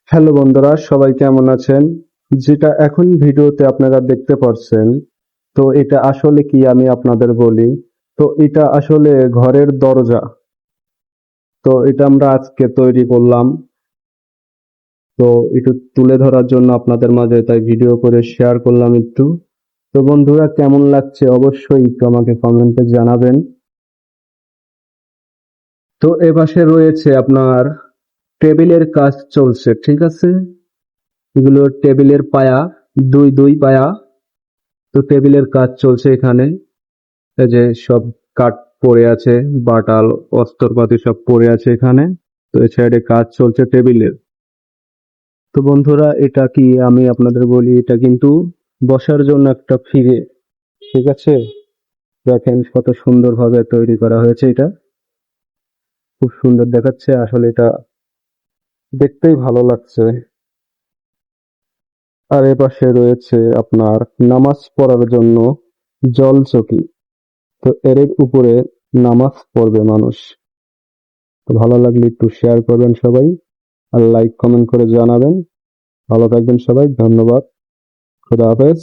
Hello বন্ধুরা, সবাই কেমন আছেন? যেটা এখন ভিডিওতে আপনারা দেখতে পাচ্ছেন, তো এটা আসলে কি আমি আপনাদের বলি। তো এটা আসলে ঘরের দরজা। তো এটা আমরা আজকে তৈরি করলাম। তো একটু তুলে ধরার জন্য আপনাদের মাঝে তাই ভিডিও করে শেয়ার করলাম একটু। তো বন্ধুরা, কেমন লাগছে অবশ্যই একটু আমাকে কমেন্টে জানাবেন। তো এপাশে রয়েছে আপনার টেবিলের কাজ চলছে, ঠিক আছে? এগুলো টেবিলের পায়া, দুই দুই পায়া। তো টেবিলের কাজ চলছে এখানে। এই যে সব কাঠ পড়ে আছে, বাটাল অস্ত্রপাতি সব পড়ে আছে এখানে। তো এই সাইডে কাজ চলছে টেবিলের। তো বন্ধুরা, এটা কি আমি আপনাদের বলি, এটা কিন্তু বসার জন্য একটা ফিরে, ঠিক আছে? দেখেন কত সুন্দর ভাবে তৈরি করা হয়েছে এটা। খুব সুন্দর দেখাচ্ছে আসলে, এটা দেখতেই ভালো লাগছে। আর এপাশে রয়েছে আপনার নামাজ পড়ার জন্য জল চকি। তো এর উপরে নামাজ পড়বে মানুষ। তো ভালো লাগলে একটু শেয়ার করবেন সবাই, আর লাইক কমেন্ট করে জানাবেন। ভালো থাকবেন সবাই, ধন্যবাদ। খুদা হাফেজ।